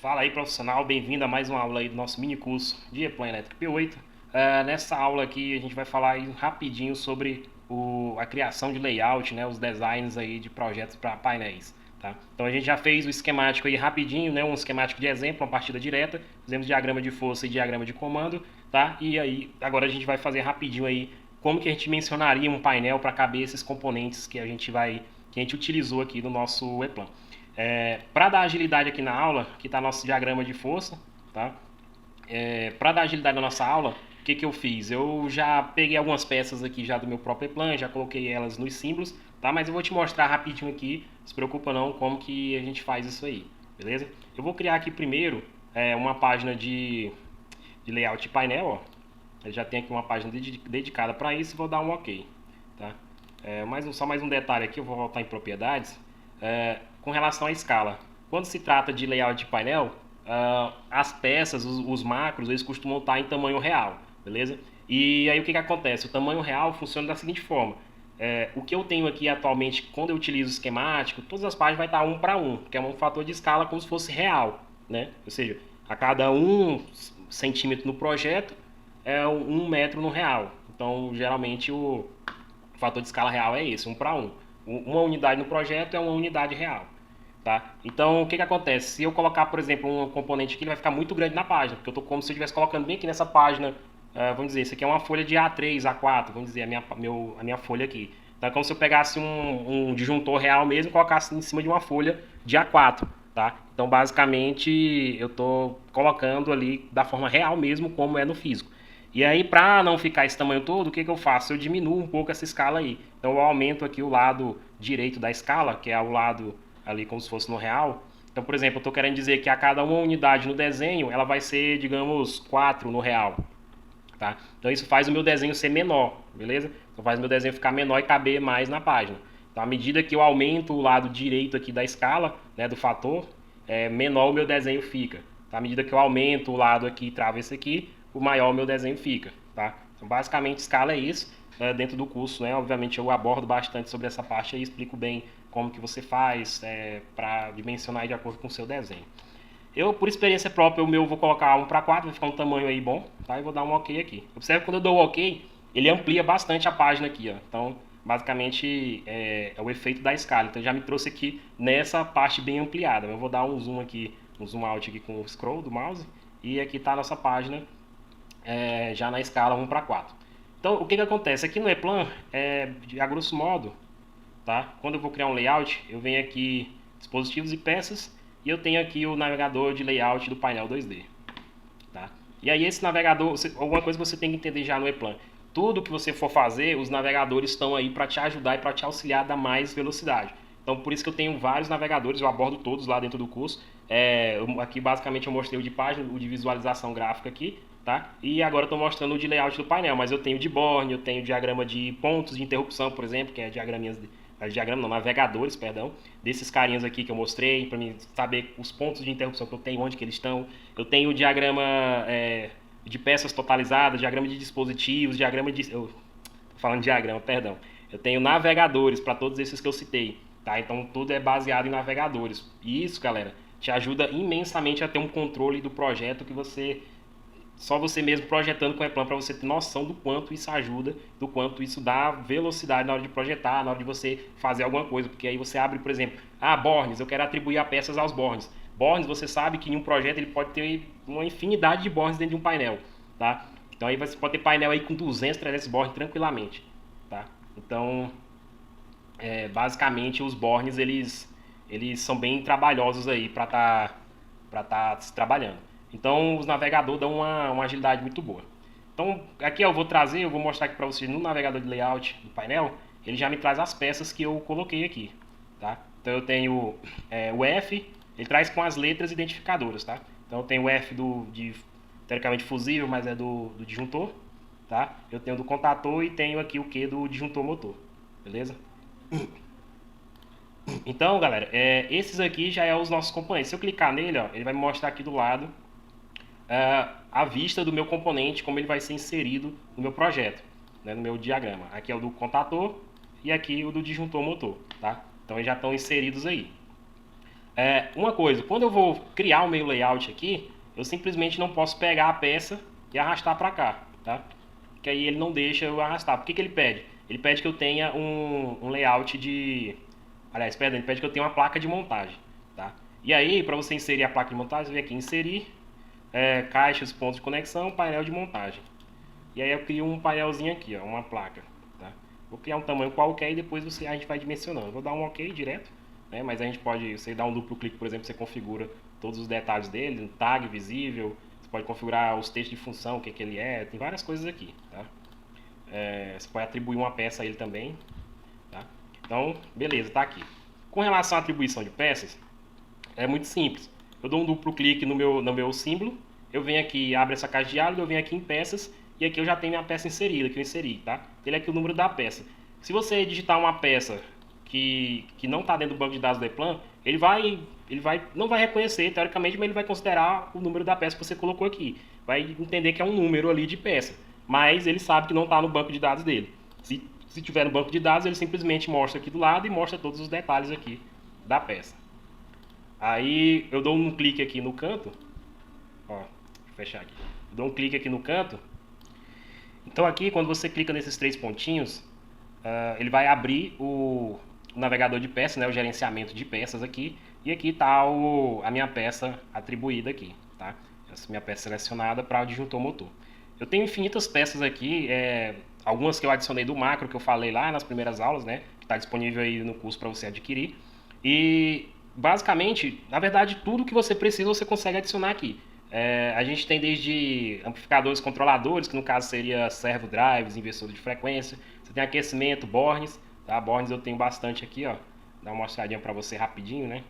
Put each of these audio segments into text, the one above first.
Fala aí, profissional, bem-vindo a mais uma aula aí do nosso mini curso de E-Plan Elétrico P8. Nessa aula aqui a gente vai falar aí rapidinho sobre a criação de layout, né, os designs aí de projetos para painéis, tá? Então a gente já fez o esquemático aí rapidinho, né, um esquemático de exemplo, uma partida direta, fizemos diagrama de força e diagrama de comando, tá? E aí agora a gente vai fazer rapidinho aí como que a gente mencionaria um painel para caber esses componentes que a gente utilizou aqui no nosso E-Plan. Para dar agilidade aqui na aula, aqui está nosso diagrama de força, tá? Para dar agilidade na nossa aula, o que eu fiz? Eu já peguei algumas peças aqui já do meu próprio plan, já coloquei elas nos símbolos, tá? Mas eu vou te mostrar rapidinho aqui, não se preocupa não, como que a gente faz isso aí, beleza? Eu vou criar aqui primeiro uma página de layout de painel, ó. Eu já tenho aqui uma página dedicada para isso e vou dar um OK, tá? Só mais um detalhe aqui, eu vou voltar em propriedades. Com relação à escala, quando se trata de layout de painel, as peças, os macros, eles costumam estar em tamanho real, beleza? E aí o que acontece? O tamanho real funciona da seguinte forma. O que eu tenho aqui atualmente, quando eu utilizo o esquemático, todas as páginas vai estar 1 para 1, que é um fator de escala como se fosse real, né? Ou seja, a cada 1 centímetro no projeto é 1 metro no real. Então, geralmente, o fator de escala real é esse, 1 para 1. Uma unidade no projeto é uma unidade real, tá? Então, o que acontece? Se eu colocar, por exemplo, um componente aqui, ele vai ficar muito grande na página, porque eu estou como se eu estivesse colocando bem aqui nessa página, vamos dizer, isso aqui é uma folha de A3, A4, vamos dizer, a minha folha aqui. Então, é como se eu pegasse um disjuntor real mesmo e colocasse em cima de uma folha de A4, tá? Então, basicamente, eu estou colocando ali da forma real mesmo, como é no físico. E aí, para não ficar esse tamanho todo, o que eu faço? Eu diminuo um pouco essa escala aí. Então, eu aumento aqui o lado direito da escala, que é o lado ali como se fosse no real. Então, por exemplo, eu estou querendo dizer que a cada uma unidade no desenho, ela vai ser, digamos, 4 no real. Tá? Então, isso faz o meu desenho ser menor, beleza? Então, faz o meu desenho ficar menor e caber mais na página. Então, à medida que eu aumento o lado direito aqui da escala, né, do fator, menor o meu desenho fica. Tá? À medida que eu aumento o lado aqui e travo esse aqui, o maior o meu desenho fica, tá? Então, basicamente, escala é isso. Dentro do curso, né? Obviamente, eu abordo bastante sobre essa parte e explico bem como que você faz para dimensionar de acordo com o seu desenho. Eu, por experiência própria, o meu vou colocar 1 para 4, vai ficar um tamanho aí bom, tá? E vou dar um OK aqui. Observe que quando eu dou o OK, ele amplia bastante a página aqui, ó. Então, basicamente, é o efeito da escala. Então, já me trouxe aqui nessa parte bem ampliada. Eu vou dar um zoom aqui, um zoom out aqui com o scroll do mouse. E aqui está a nossa página já na escala 1 para 4. Então, o que acontece? Aqui no E-Plan, a grosso modo, tá? Quando eu vou criar um layout, eu venho aqui, dispositivos e peças, e eu tenho aqui o navegador de layout do painel 2D. Tá? E aí esse navegador, alguma coisa que você tem que entender já no E-Plan. Tudo que você for fazer, os navegadores estão aí para te ajudar e para te auxiliar a dar mais velocidade. Então, por isso que eu tenho vários navegadores, eu abordo todos lá dentro do curso. Aqui, basicamente, eu mostrei o de página, o de visualização gráfica aqui, tá? E agora eu estou mostrando o de layout do painel, mas eu tenho de Born, eu tenho diagrama de pontos de interrupção, por exemplo, que é navegadores, perdão, desses carinhas aqui que eu mostrei, para mim saber os pontos de interrupção que eu tenho, onde que eles estão. Eu tenho o diagrama de peças totalizadas, diagrama de dispositivos, tô falando de diagrama, perdão. Eu tenho navegadores para todos esses que eu citei, tá? Então tudo é baseado em navegadores. E isso, galera, te ajuda imensamente a ter um controle do projeto que só você mesmo projetando com o E-Plan para você ter noção do quanto isso ajuda, do quanto isso dá velocidade na hora de projetar, na hora de você fazer alguma coisa. Porque aí você abre, por exemplo, bornes, eu quero atribuir a peças aos bornes. Bornes, você sabe que em um projeto ele pode ter uma infinidade de bornes dentro de um painel, tá? Então aí você pode ter painel aí com 200, 300 bornes tranquilamente, tá? Então, basicamente os bornes eles são bem trabalhosos aí para tá se trabalhando. Então os navegadores dão uma agilidade muito boa. Então aqui eu vou mostrar aqui para vocês no navegador de layout do painel, ele já me traz as peças que eu coloquei aqui, tá? Então eu tenho o F, ele traz com as letras identificadoras, tá? Então eu tenho o F teoricamente fusível, mas é do disjuntor, tá? Eu tenho do contator e tenho aqui o Q do disjuntor motor, beleza? Então, galera, esses aqui já é os nossos componentes. Se eu clicar nele, ó, ele vai me mostrar aqui do lado a vista do meu componente, como ele vai ser inserido no meu projeto, né, no meu diagrama. Aqui é o do contator e aqui o do disjuntor motor, tá? Então eles já estão inseridos aí. Uma coisa, quando eu vou criar o meu layout aqui, eu simplesmente não posso pegar a peça e arrastar para cá, tá? Que aí ele não deixa eu arrastar. Por que que ele pede? Ele pede que eu tenha um layout de... Aliás, perdão, ele pede que eu tenha uma placa de montagem, tá? E aí, para você inserir a placa de montagem, você vem aqui, inserir, caixas, pontos de conexão, painel de montagem. E aí eu crio um painelzinho aqui, ó, uma placa, tá? Vou criar um tamanho qualquer e depois a gente vai dimensionando. Vou dar um OK direto, né? Mas a gente pode, você dá um duplo clique, por exemplo, você configura todos os detalhes dele, um tag visível, você pode configurar os textos de função, o que que ele é, tem várias coisas aqui, tá? Você pode atribuir uma peça a ele também, tá? Então, beleza, tá aqui. Com relação à atribuição de peças, é muito simples. Eu dou um duplo clique no meu símbolo, eu venho aqui, abro essa caixa de diálogo, eu venho aqui em peças, e aqui eu já tenho minha peça inserida, que eu inseri, tá? Ele é aqui o número da peça. Se você digitar uma peça que não está dentro do banco de dados do Eplan, não vai reconhecer, teoricamente, mas ele vai considerar o número da peça que você colocou aqui. Vai entender que é um número ali de peça, mas ele sabe que não está no banco de dados dele. Se tiver no banco de dados, ele simplesmente mostra aqui do lado e mostra todos os detalhes aqui da peça. Aí eu dou um clique aqui no canto, ó, vou fechar aqui. Eu dou um clique aqui no canto. Então aqui, quando você clica nesses três pontinhos, ele vai abrir o navegador de peças, né, o gerenciamento de peças aqui. E aqui está a minha peça atribuída aqui, tá? Essa minha peça selecionada para o disjuntor motor. Eu tenho infinitas peças aqui, algumas que eu adicionei do macro que eu falei lá nas primeiras aulas, né? Que está disponível aí no curso para você adquirir. E basicamente, na verdade, tudo que você precisa você consegue adicionar aqui. A gente tem desde amplificadores controladores, que no caso seria servo drives, inversores de frequência. Você tem aquecimento, bornes, tá? Bornes eu tenho bastante aqui, ó. Dá uma mostradinha para você rapidinho, né?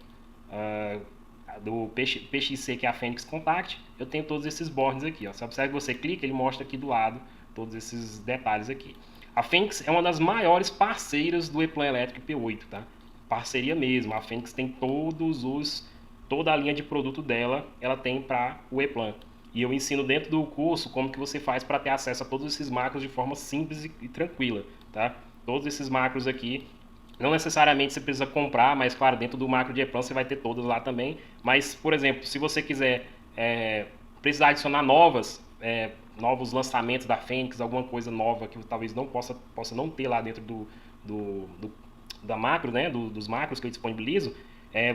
Do PXC, que é a Phoenix Contact, eu tenho todos esses bornes aqui, ó. Você observa que você clica, ele mostra aqui do lado todos esses detalhes aqui. A Phoenix é uma das maiores parceiras do Eplan Elétrico P8, tá? Parceria mesmo. A Phoenix tem toda a linha de produto dela, ela tem para o Eplan. E eu ensino dentro do curso como que você faz para ter acesso a todos esses macros de forma simples e tranquila, tá? Todos esses macros aqui, não necessariamente você precisa comprar, mas claro, dentro do macro de Eplan você vai ter todos lá também. Mas, por exemplo, se você quiser precisar adicionar novos lançamentos da Phoenix, alguma coisa nova que talvez não possa não ter lá dentro da macro, né, dos macros que eu disponibilizo,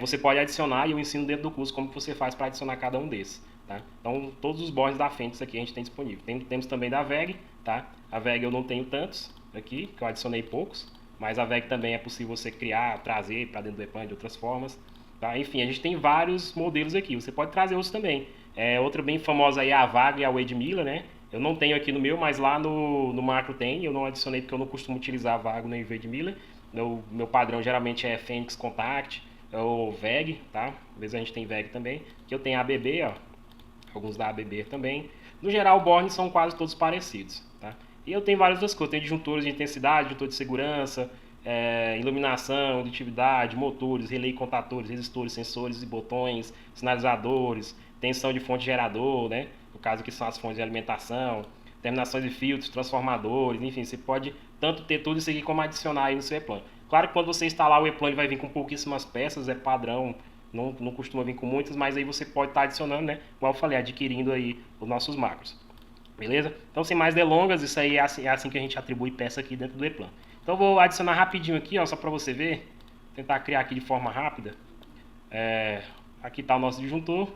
você pode adicionar e eu ensino dentro do curso como você faz para adicionar cada um desses, tá? Então, todos os bornes da Phoenix aqui a gente tem disponível. Temos também da VEG, tá? A VEG eu não tenho tantos aqui, que eu adicionei poucos, mas a VEG também é possível você criar, trazer para dentro do Eplan de outras formas, tá? Enfim, a gente tem vários modelos aqui, você pode trazer outros também. Outra bem famosa aí é a VAG e a Wade Miller, né? Eu não tenho aqui no meu, mas lá no macro tem, eu não adicionei porque eu não costumo utilizar a VAG nem Wade Miller. Meu padrão geralmente é Phoenix Contact, ou VEG, tá? Às vezes a gente tem VEG também, que eu tenho ABB, ó, alguns da ABB também. No geral, bornes são quase todos parecidos, tá? E eu tenho várias outras coisas, tem disjuntores de intensidade, disjuntor de segurança, iluminação, aditividade, motores, relay contatores, resistores, sensores e botões, sinalizadores, tensão de fonte gerador, né? No caso aqui são as fontes de alimentação, terminações de filtros, transformadores, enfim, você pode tanto ter tudo isso aqui como adicionar aí no seu Eplan. Claro que quando você instalar o Eplan ele vai vir com pouquíssimas peças, é padrão, não costuma vir com muitas, mas aí você pode estar adicionando, né? Igual eu falei, adquirindo aí os nossos macros. Beleza? Então, sem mais delongas, isso aí é assim que a gente atribui peça aqui dentro do Eplan. Então, eu vou adicionar rapidinho aqui, ó, só para você ver. Tentar criar aqui de forma rápida. Aqui está o nosso disjuntor.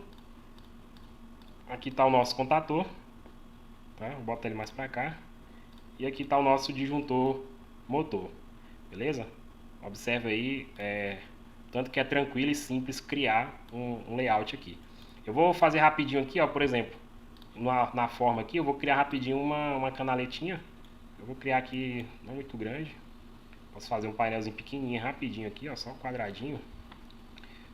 Aqui está o nosso contator. Tá? Vou botar ele mais para cá. E aqui está o nosso disjuntor motor. Beleza? Observe aí, tanto que é tranquilo e simples criar um layout aqui. Eu vou fazer rapidinho aqui, ó, por exemplo, na forma aqui, eu vou criar rapidinho uma canaletinha. Eu vou criar aqui, não muito grande. Posso fazer um painelzinho pequenininho, rapidinho aqui, ó, só um quadradinho.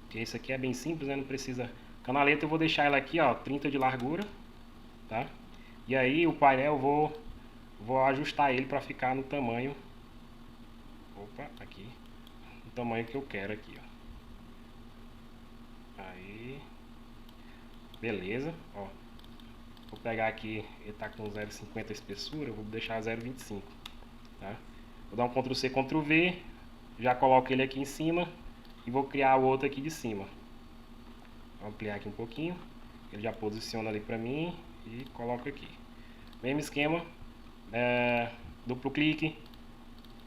Porque isso aqui é bem simples, né? Não precisa... Canaleta eu vou deixar ela aqui, ó, 30 de largura, tá? E aí o painel eu vou ajustar ele para ficar no tamanho... Opa, aqui. No tamanho que eu quero aqui, ó. Aí... Beleza, ó. Vou pegar aqui, ele tá com 0,50 espessura, eu vou deixar 0,25, tá? Vou dar um Ctrl+C, Ctrl+V, já coloco ele aqui em cima e vou criar o outro aqui de cima, Vou ampliar aqui um pouquinho. Ele já posiciona ali pra mim e coloco aqui. Mesmo esquema, duplo clique.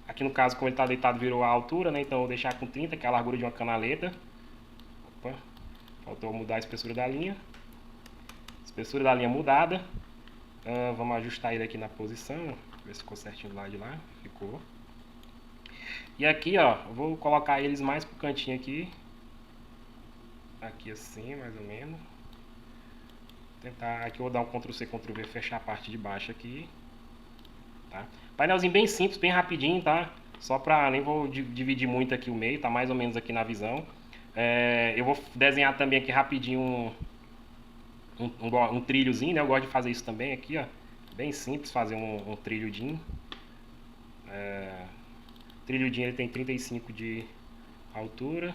Aqui no caso, como ele está deitado, virou a altura, né? Então eu vou deixar com 30, que é a largura de uma canaleta. Opa, faltou mudar a espessura da linha. Espessura da linha mudada. Vamos ajustar ele aqui na posição, ver se ficou certinho do lado de lá. Ficou. E aqui, ó, eu vou colocar eles mais pro cantinho aqui. Aqui assim, mais ou menos. Tentar, aqui eu vou dar um Ctrl C, Ctrl V, fechar a parte de baixo aqui. Tá? Painelzinho bem simples, bem rapidinho, tá? Só pra, nem vou dividir muito aqui o meio, tá mais ou menos aqui na visão. Eu vou desenhar também aqui rapidinho um trilhozinho, né? Eu gosto de fazer isso também aqui, ó. Bem simples fazer um trilhodinho. Trilhodinho ele tem 35 de altura.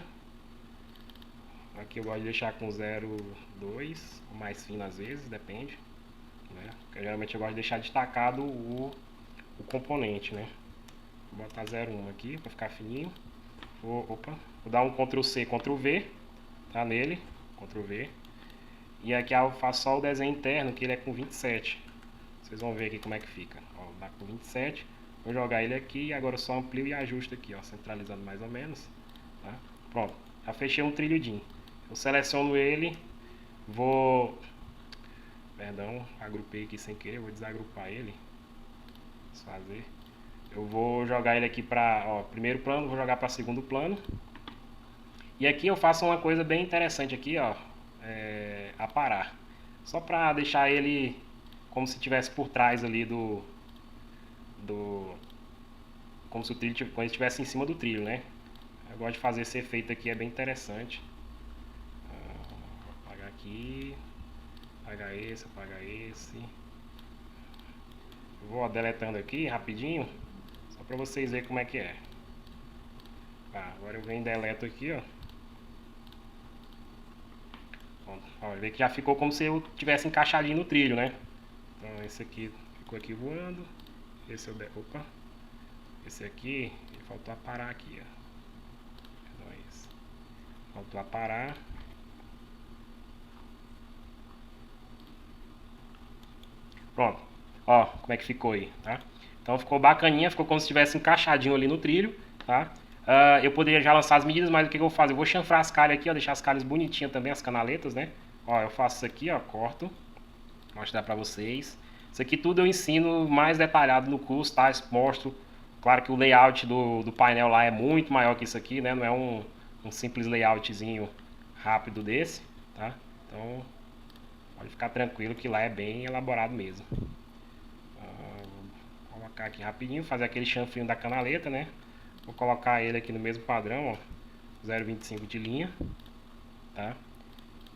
Aqui eu gosto de deixar com 0,2 ou mais fino às vezes, depende, né? Geralmente eu gosto de deixar destacado o componente, né? Vou botar 0,1 aqui para ficar fininho. Vou dar um Ctrl C, Ctrl V, tá nele, Ctrl V. E aqui eu faço só o desenho interno, que ele é com 27. Vocês vão ver aqui como é que fica. Ó, dá com 27. Vou jogar ele aqui e agora eu só amplio e ajusto aqui, ó, centralizando mais ou menos, tá? Pronto, já fechei um trilhodinho. Eu seleciono ele, agrupei aqui sem querer, vou desagrupar ele. Desfazer. Eu vou jogar ele aqui para, primeiro plano, vou jogar para segundo plano. E aqui eu faço uma coisa bem interessante aqui, ó, aparar. Só para deixar ele como se estivesse por trás ali como se o trilho quando ele estivesse em cima do trilho, né? Eu gosto de fazer esse efeito aqui, é bem interessante. Vou apagar aqui, apagar esse. Eu vou deletando aqui rapidinho, só para vocês verem como é que é. Tá, agora eu venho e deleto aqui, ó. Ó, vê que já ficou como se eu tivesse encaixadinho no trilho, né? Então esse aqui ficou aqui voando. Esse esse aqui, faltou aparar aqui, ó. Faltou aparar. Pronto. Ó, como é que ficou aí, tá? Então ficou bacaninha, ficou como se estivesse encaixadinho ali no trilho, tá? Eu poderia já lançar as medidas, mas o que eu vou fazer? Eu vou chanfrar as calhas aqui, ó, deixar as calhas bonitinhas também, as canaletas, né? Ó, eu faço isso aqui, ó, corto. Vou mostrar pra vocês. Isso aqui tudo eu ensino mais detalhado no curso, tá? Mostro. Claro que o layout do painel lá é muito maior que isso aqui, né? Não é um simples layoutzinho rápido desse, tá? Então, pode ficar tranquilo que lá é bem elaborado mesmo. Vou colocar aqui rapidinho, fazer aquele chanfrinho da canaleta, né? Vou colocar ele aqui no mesmo padrão, ó, 0,25 de linha, tá?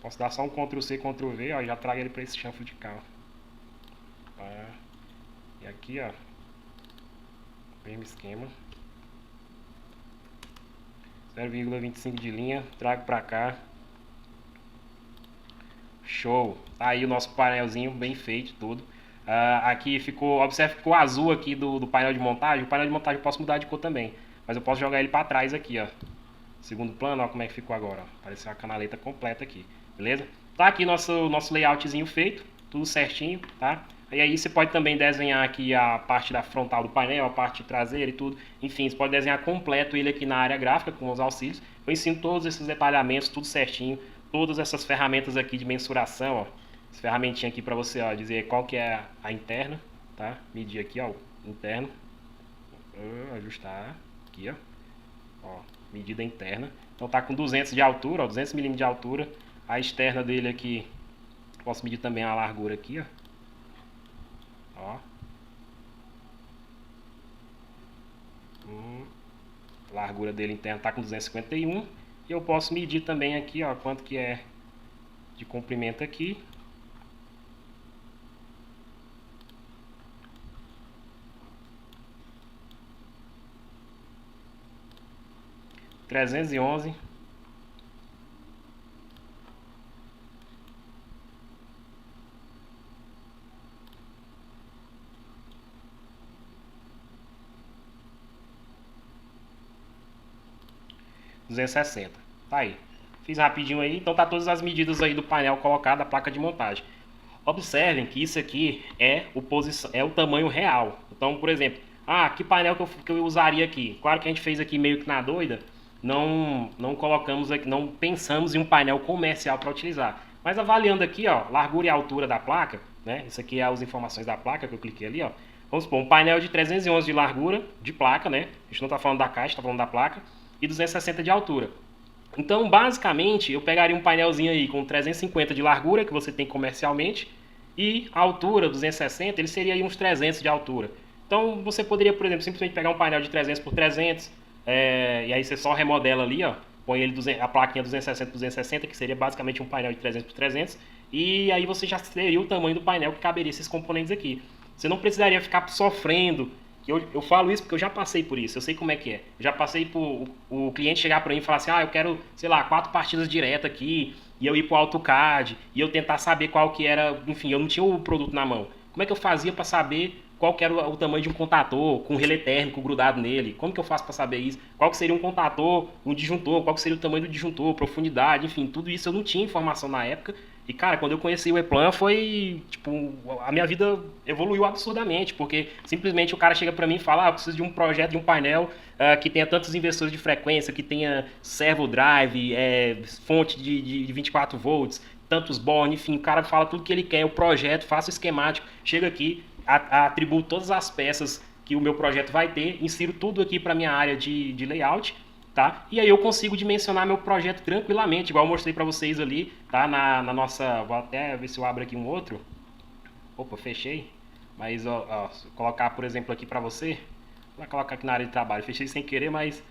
Posso dar só um Ctrl C, Ctrl V, ó, já trago ele para esse chanfro de cá, tá? E aqui, ó, mesmo esquema, 0,25 de linha, trago pra cá. Show! Tá aí o nosso painelzinho bem feito, tudo. Aqui ficou, observe que ficou azul aqui do painel de montagem. O painel de montagem eu posso mudar de cor também, mas eu posso jogar ele pra trás aqui, ó. Segundo plano, ó como é que ficou agora, ó. Apareceu a canaleta completa aqui, beleza? Tá aqui nosso layoutzinho feito, tudo certinho, tá? E aí você pode também desenhar aqui a parte da frontal do painel, a parte traseira e tudo. Enfim, você pode desenhar completo ele aqui na área gráfica com os auxílios. Eu ensino todos esses detalhamentos, tudo certinho. Todas essas ferramentas aqui de mensuração, ó. Essa ferramentinha aqui para você, ó, dizer qual que é a interna, tá? Medir aqui, ó, interno. Ajustar aqui, ó, medida interna. Então tá com 200 de altura, ó, 200 mm de altura. A externa dele aqui, posso medir também a largura aqui, ó. A largura dele interna tá com 251. E eu posso medir também aqui, ó, quanto que é de comprimento aqui. Trezentos e 260. Tá aí. Fiz rapidinho aí, então tá todas as medidas aí do painel colocado, da placa de montagem. Observem que isso aqui é o tamanho real. Então, por exemplo, que painel que eu usaria aqui? Claro que a gente fez aqui meio que na doida, não colocamos aqui, não pensamos em um painel comercial para utilizar. Mas avaliando aqui, ó, largura e altura da placa, né? Isso aqui é as informações da placa que eu cliquei ali, ó. Vamos supor, um painel de 311 de largura de placa, né? A gente não está falando da caixa, está falando da placa, e 260 de altura. Então, basicamente, eu pegaria um painelzinho aí com 350 de largura, que você tem comercialmente, e a altura, 260, ele seria aí uns 300 de altura. Então, você poderia, por exemplo, simplesmente pegar um painel de 300 por 300, e aí você só remodela ali, ó, põe ele a plaquinha 260 por 260, que seria basicamente um painel de 300 por 300, e aí você já teria o tamanho do painel que caberia esses componentes aqui. Você não precisaria ficar sofrendo. Eu falo isso porque eu já passei por isso, eu sei como é que é. Eu já passei por o cliente chegar para mim e falar assim, eu quero, sei lá, 4 partidas diretas aqui, e eu ir pro AutoCAD, e eu tentar saber qual que era, enfim, eu não tinha o produto na mão. Como é que eu fazia para saber qual que era o tamanho de um contator, com um relé térmico grudado nele? Como que eu faço para saber isso? Qual que seria um contator, um disjuntor, qual que seria o tamanho do disjuntor, profundidade, enfim, tudo isso eu não tinha informação na época. E, cara, quando eu conheci o E-Plan foi, tipo, a minha vida evoluiu absurdamente, porque simplesmente o cara chega pra mim e fala, eu preciso de um projeto, de um painel que tenha tantos inversores de frequência, que tenha servo drive, fonte de 24 volts, tantos bornes, enfim, o cara fala tudo que ele quer, o projeto, faço o esquemático, chega aqui, atribuo todas as peças que o meu projeto vai ter, insiro tudo aqui para minha área de layout, tá? E aí eu consigo dimensionar meu projeto tranquilamente, igual eu mostrei para vocês ali, tá? Na nossa, vou até ver se eu abro aqui um outro. Opa, fechei. Mas colocar, por exemplo, aqui para você, vou colocar aqui na área de trabalho, fechei sem querer, mas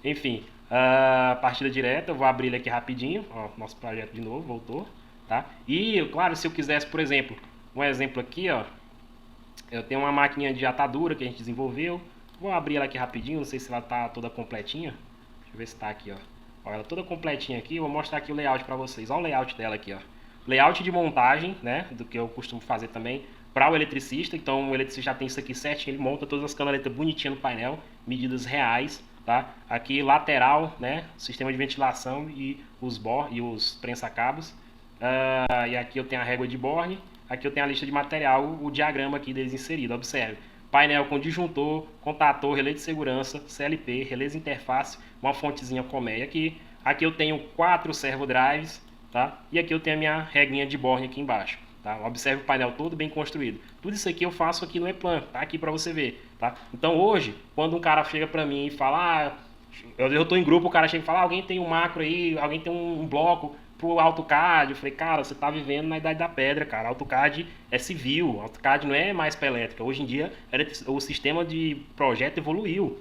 enfim, partida direta, eu vou abrir ele aqui rapidinho, ó, nosso projeto de novo, voltou, tá? E claro, se eu quisesse, por exemplo, um exemplo aqui, ó, eu tenho uma máquina de atadura que a gente desenvolveu. Vou abrir ela aqui rapidinho, não sei se ela tá toda completinha. Deixa eu ver se tá aqui, ó. Ó, ela toda completinha aqui, vou mostrar aqui o layout para vocês. Olha o layout dela aqui, ó. Layout de montagem, né, do que eu costumo fazer também para o eletricista. Então o eletricista já tem isso aqui certinho, ele monta todas as canaletas bonitinhas no painel, medidas reais, tá? Aqui lateral, né, sistema de ventilação e os prensa-cabos. E aqui eu tenho a régua de borne. Aqui eu tenho a lista de material, o diagrama aqui deles inserido, observe. Painel com disjuntor, contator, relé de segurança, CLP, relés interface, uma fontezinha colmeia aqui. Aqui eu tenho 4 servo drives, tá? E aqui eu tenho a minha regrinha de borne aqui embaixo, tá? Observe o painel todo bem construído. Tudo isso aqui eu faço aqui no E-Plan, tá? Aqui para você ver, tá? Então hoje, quando um cara chega para mim e fala, eu tô em grupo, o cara chega e fala, alguém tem um macro aí, alguém tem um bloco pro AutoCAD, eu falei, cara, você tá vivendo na idade da pedra, cara, AutoCAD é civil, AutoCAD não é mais para elétrica, hoje em dia o sistema de projeto evoluiu,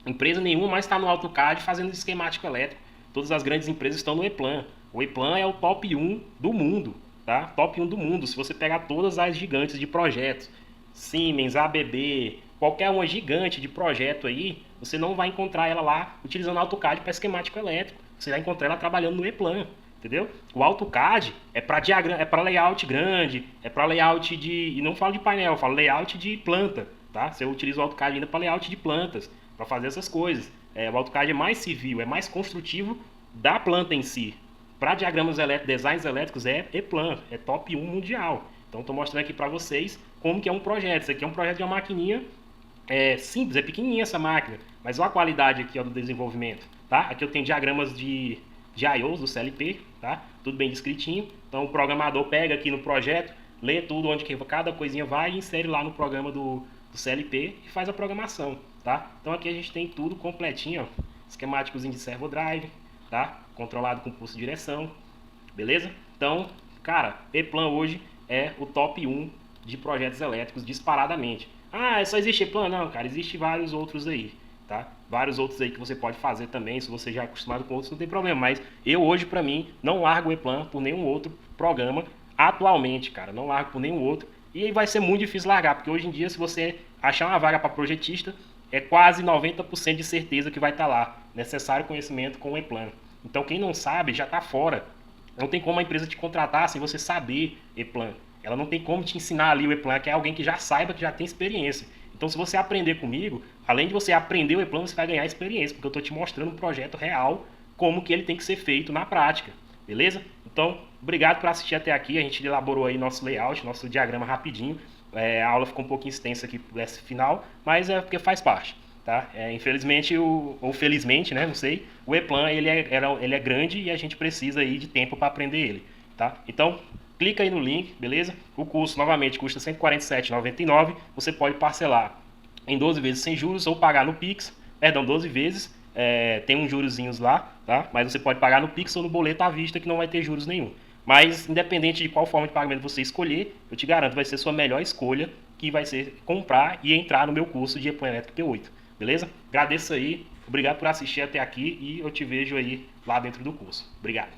empresa nenhuma mais está no AutoCAD fazendo esquemático elétrico, todas as grandes empresas estão no E-Plan, o E-Plan é o top 1 do mundo, tá? Top 1 do mundo, se você pegar todas as gigantes de projetos, Siemens, ABB, qualquer uma gigante de projeto aí, você não vai encontrar ela lá utilizando AutoCAD para esquemático elétrico, você vai encontrar ela trabalhando no E-Plan. Entendeu? O AutoCAD é para diagrama, é para layout grande, é para layout e não falo de painel, eu falo layout de planta, tá? Você utiliza o AutoCAD ainda para layout de plantas, para fazer essas coisas. O AutoCAD é mais civil, é mais construtivo da planta em si. Para diagramas elétricos, designs elétricos é E-Plan, é top 1 mundial. Então estou mostrando aqui para vocês como que é um projeto. Isso aqui é um projeto de uma maquininha simples, é pequenininha essa máquina, mas olha a qualidade aqui, ó, do desenvolvimento, tá? Aqui eu tenho diagramas de IOs do CLP, tá? Tudo bem descritinho. Então o programador pega aqui no projeto, lê tudo onde que cada coisinha vai e insere lá no programa do CLP e faz a programação, tá? Então aqui a gente tem tudo completinho, ó. Esquemáticozinho de servo drive, tá? Controlado com pulso de direção, beleza? Então, cara, E-Plan hoje é o top 1 de projetos elétricos disparadamente. Só existe E-Plan? Não, cara, existe vários outros aí, tá? Vários outros aí que você pode fazer também, se você já é acostumado com outros, não tem problema. Mas eu hoje, para mim, não largo o E-Plan por nenhum outro programa atualmente, cara. Não largo por nenhum outro. E aí vai ser muito difícil largar, porque hoje em dia, se você achar uma vaga para projetista, é quase 90% de certeza que vai estar lá. Necessário conhecimento com o E-Plan. Então, quem não sabe, já está fora. Não tem como a empresa te contratar sem você saber E-Plan. Ela não tem como te ensinar ali o E-Plan, que é alguém que já saiba, que já tem experiência. Então, se você aprender comigo, além de você aprender o E-Plan, você vai ganhar experiência, porque eu estou te mostrando um projeto real, como que ele tem que ser feito na prática. beleza? Então, obrigado por assistir até aqui. A gente elaborou aí nosso layout, nosso diagrama rapidinho. A aula ficou um pouquinho extensa aqui nesse final, mas é porque faz parte, tá? Infelizmente, ou felizmente, né? Não sei. O E-Plan ele é grande e a gente precisa aí de tempo para aprender ele, tá? Então, clica aí no link, beleza? O curso novamente custa R$ 147,99. Você pode parcelar em 12 vezes sem juros ou pagar no Pix, perdão, 12 vezes. Tem uns jurozinhos lá, tá? Mas você pode pagar no Pix ou no boleto à vista que não vai ter juros nenhum. Mas independente de qual forma de pagamento você escolher, eu te garanto, vai ser sua melhor escolha, que vai ser comprar e entrar no meu curso de E-Plan Elétrico P8, beleza? Agradeço aí, obrigado por assistir até aqui e eu te vejo aí lá dentro do curso. Obrigado.